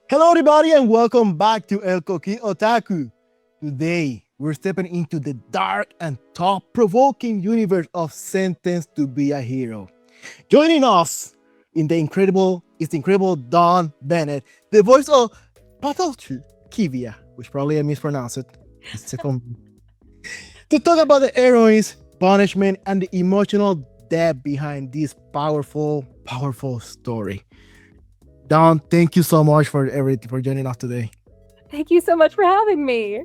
Hello, everybody, and welcome back to El Koki Otaku. Today, we're stepping into the dark and thought-provoking universe of Sentenced to Be a Hero. Joining us is the incredible Don Bennett, the voice of Patausche Kivia, which probably I mispronounced it. To talk about the heroines, punishment, and the emotional depth behind this powerful story. Don, thank you so much for everything for joining us today. Thank you so much for having me.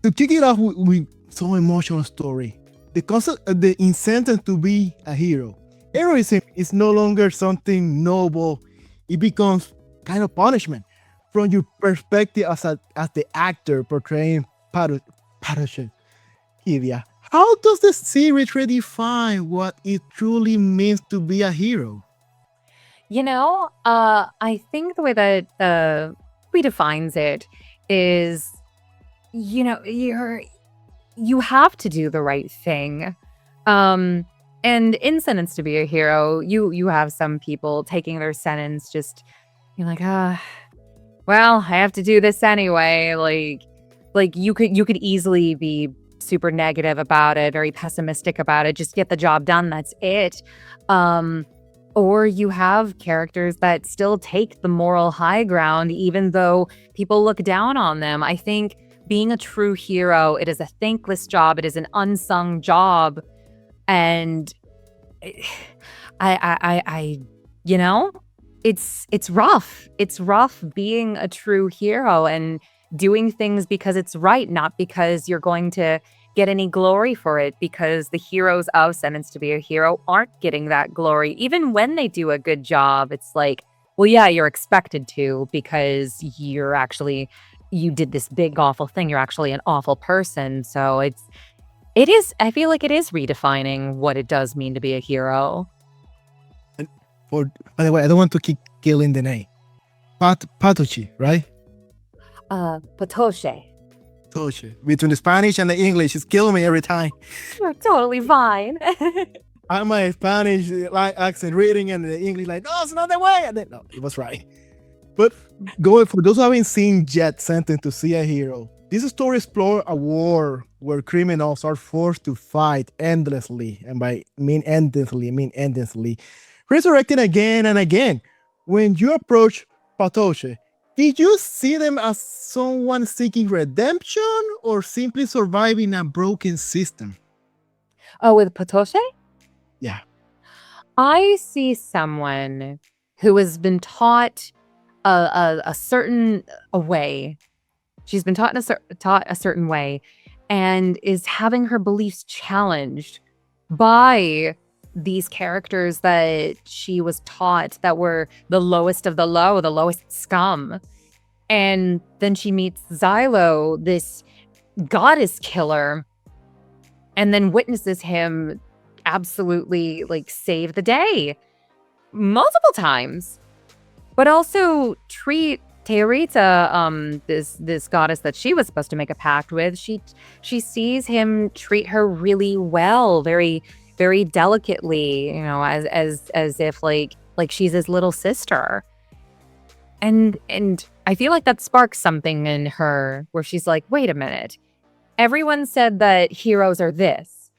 To kick it off with so emotional story, the concept of the incentive to be a hero. Heroism is no longer something noble; it becomes kind of punishment. From your perspective as the actor portraying Patausche Kivia, how does the series redefine what it truly means to be a hero? I think the way that redefines it is, you have to do the right thing. And in Sentence to Be a Hero, you have some people taking their sentence just you're like, well, I have to do this anyway. Like you could easily be super negative about it, very pessimistic about it, just get the job done, that's it. Or you have characters that still take the moral high ground, even though people look down on them. I think being a true hero, it is a thankless job. It is an unsung job. And I it's rough. It's rough being a true hero and doing things because it's right, not because you're going to get any glory for it, because the heroes of Sentence to Be a Hero aren't getting that glory. Even when they do a good job, it's like, well, yeah, you're expected to because you did this big awful thing. You're actually an awful person. So I feel like it is redefining what it does mean to be a hero. And by the way, I don't want to keep killing the name. Patausche, right? Patausche. Between the Spanish and the English, it's killing me every time. You're totally fine. I'm my Spanish accent reading and the English like, no, it's not that way. And then, no, it was right. But going for those who haven't seen yet Sentenced to See a Hero, this story explores a war where criminals are forced to fight endlessly, and by mean endlessly, resurrecting again and again. When you approach Patausche, did you see them as someone seeking redemption or simply surviving a broken system? Oh, with Patausche? Yeah. I see someone who has been taught a certain way. She's been taught a certain way, and is having her beliefs challenged by these characters that she was taught that were the lowest of the low, the lowest scum. And then she meets Xylo, this goddess killer, and then witnesses him absolutely like save the day multiple times, but also treat Teorita, this goddess that she was supposed to make a pact with. She sees him treat her really well, very very delicately, as if like she's his little sister. And I feel like that sparks something in her where she's like, wait a minute. Everyone said that heroes are this,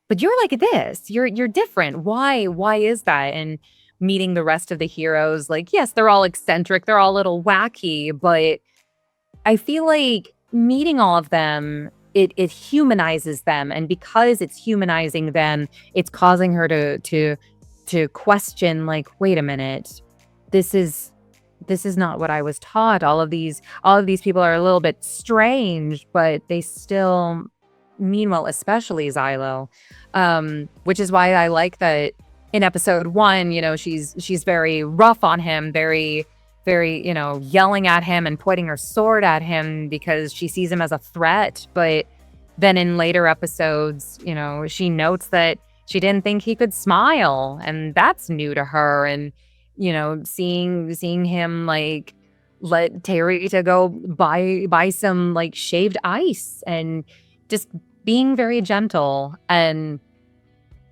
but you're like this. You're different. Why is that? And meeting the rest of the heroes, like, yes, they're all eccentric, they're all a little wacky, but I feel like meeting all of them, it humanizes them. And because it's humanizing them, it's causing her to question, like, wait a minute, this is not what I was taught. All of these people are a little bit strange, but they still mean well, especially Xylo. Which is why I like that in episode 1, she's very rough on him, very, very, yelling at him and pointing her sword at him because she sees him as a threat. But then in later episodes, she notes that she didn't think he could smile, and that's new to her. And seeing him like let Terita go buy some like shaved ice and just being very gentle. And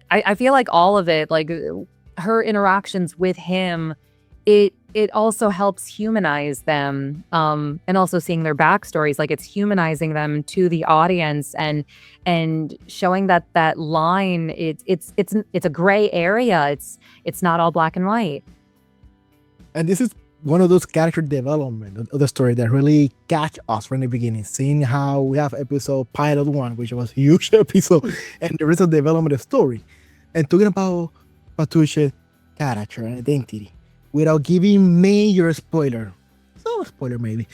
I feel like all of it, like her interactions with him, it it also helps humanize them, and also seeing their backstories, like, it's humanizing them to the audience and showing that that line, it's a gray area, it's not all black and white. And this is one of those character development of the story that really catch us from the beginning. Seeing how we have episode pilot one, which was a huge episode, and the rest of the development of the story, and talking about Patausche character and identity without giving major spoiler. So spoiler maybe.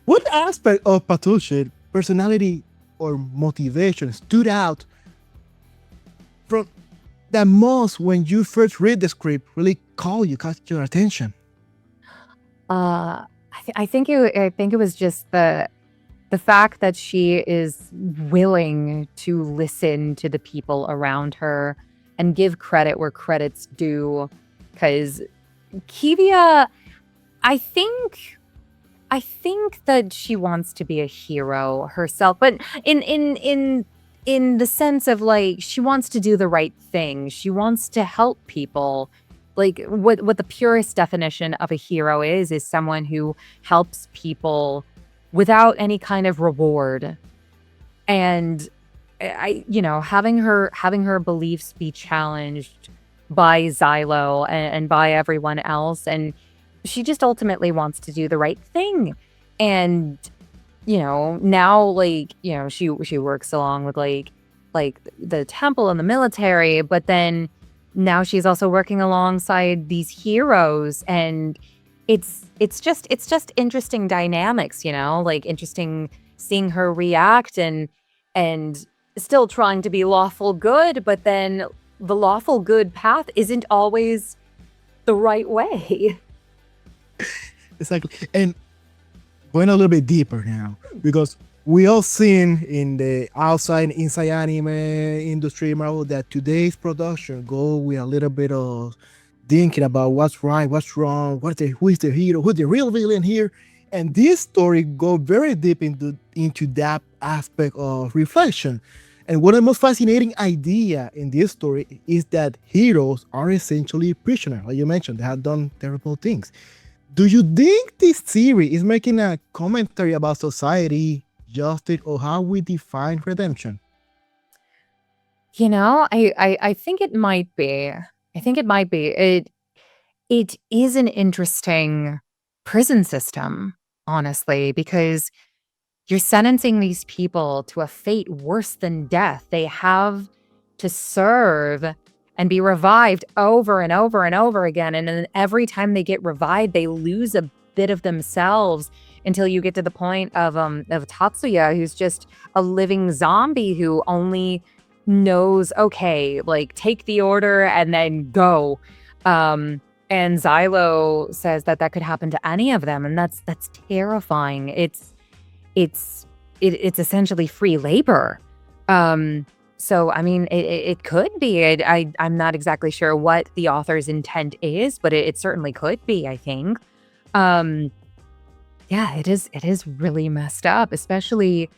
What aspect of Patausche personality or motivation stood out from the most when you first read the script? Really caught your attention. I think it was just the fact that she is willing to listen to the people around her and give credit where credit's due. Because Kivia, I think I think that she wants to be a hero herself, but in the sense of like she wants to do the right thing. She wants to help people. Like what the purest definition of a hero is someone who helps people without any kind of reward. And having her beliefs be challenged by Xylo and by everyone else, and she just ultimately wants to do the right thing. And now she works along with like the temple and the military, but then now she's also working alongside these heroes, and it's just interesting dynamics, like interesting seeing her react and still trying to be lawful good, but then the lawful good path isn't always the right way. Exactly. And going a little bit deeper now, because we all seen in the outside inside anime industry, Marvel, that today's production go with a little bit of thinking about what's right, what's wrong, who is the hero, who's the real villain here. And this story go very deep into that aspect of reflection. And one of the most fascinating idea in this story is that heroes are essentially prisoners. Like you mentioned, they have done terrible things. Do you think this series is making a commentary about society, justice, or how we define redemption? I think it might be. I think it might be. It is an interesting prison system, honestly, because you're sentencing these people to a fate worse than death. They have to serve and be revived over and over and over again. And then every time they get revived, they lose a bit of themselves until you get to the point of Tatsuya, who's just a living zombie who only knows, okay, like take the order and then go. And Xylo says that could happen to any of them, and that's terrifying. It's essentially free labor. So I mean, it could be. I'm not exactly sure what the author's intent is, but it certainly could be, I think. Yeah, it is really messed up, especially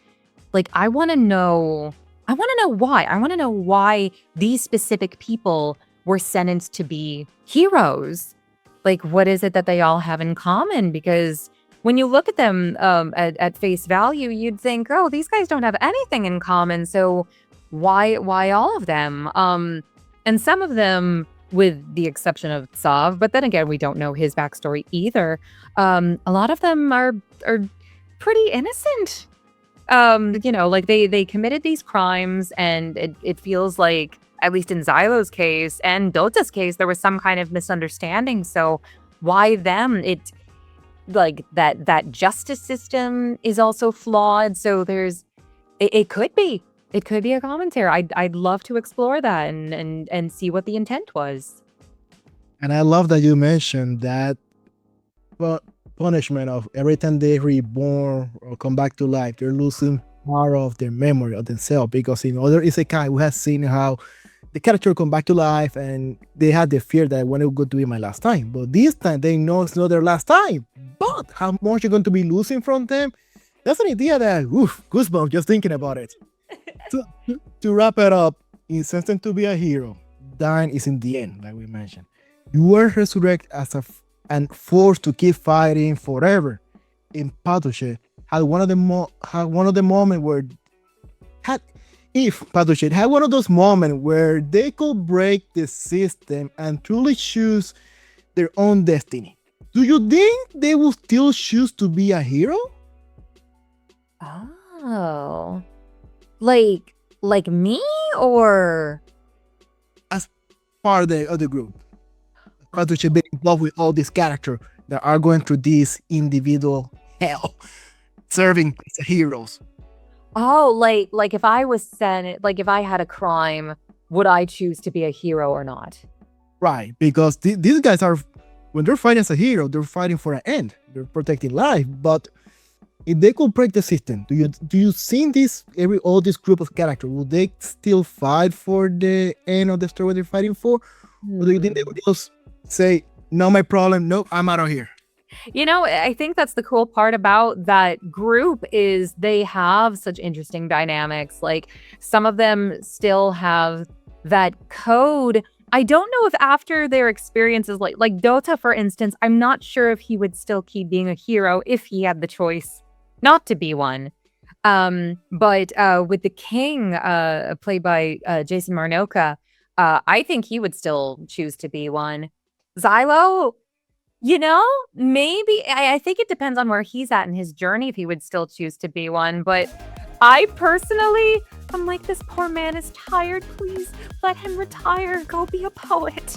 like I want to know why. I want to know why these specific people were sentenced to be heroes. Like, what is it that they all have in common? Because when you look at them at face value, you'd think, oh, these guys don't have anything in common. So why all of them? And some of them, with the exception of Sav, but then again, we don't know his backstory either. A lot of them are pretty innocent. Like they committed these crimes, and it feels like, at least in Xylo's case and Dota's case, there was some kind of misunderstanding. So why them? It like that justice system is also flawed. So it could be a commentary. I'd love to explore that and see what the intent was. And I love that you mentioned that, well, punishment of every time they reborn or come back to life, they're losing part of their memory of themselves. Because in other isekai, we have seen how the character come back to life and they had the fear that when it going to be my last time. But this time they know it's not their last time. But how much you're going to be losing from them? That's an idea that, oof, goosebumps just thinking about it. So, to wrap it up, in Sentence to be a Hero, dying is in the end, like we mentioned. You were resurrected as a and forced to keep fighting forever. In Patausche had one of the moment where had if Patausche had one of those moments where they could break the system and truly choose their own destiny. Do you think they will still choose to be a hero? Oh. Like me or As part of the group. Patausche being involved with all these characters that are going through this individual hell, serving as heroes. oh, like if I was sent, like if I had a crime, would I choose to be a hero or not? Right, because these guys are, when they're fighting as a hero, they're fighting for an end. They're protecting life. But if they could break the system, do you see this all this group of characters? Will they still fight for the end of the story they're fighting for, or do you think they would just say, "No, my problem. Nope, I'm out of here"? You know, I think that's the cool part about that group is they have such interesting dynamics. Like some of them still have that code. I don't know if after their experiences like Dota, for instance, I'm not sure if he would still keep being a hero if he had the choice not to be one. But with the king, played by Jason Marnoka, I think he would still choose to be one. Xylo, you know, maybe I think it depends on where he's at in his journey if he would still choose to be one. But I personally, I'm like, this poor man is tired. Please let him retire. Go be a poet.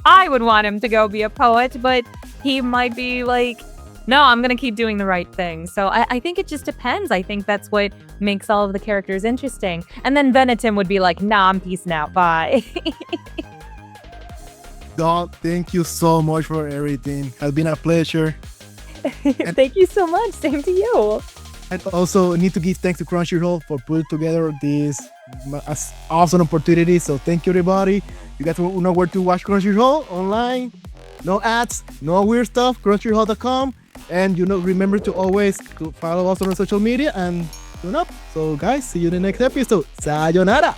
I would want him to go be a poet, but he might be like, no, I'm going to keep doing the right thing. So I think it just depends. I think that's what makes all of the characters interesting. And then Bennett would be like, nah, I'm peacing out. Bye. God, thank you so much for everything. Has been a pleasure. Thank you so much. Same to you. And also need to give thanks to Crunchyroll for putting together this awesome opportunity. So thank you, everybody. You guys know where to watch Crunchyroll online. No ads, no weird stuff. Crunchyroll.com. And remember to always follow us on social media and tune up. So guys, see you in the next episode. Sayonara.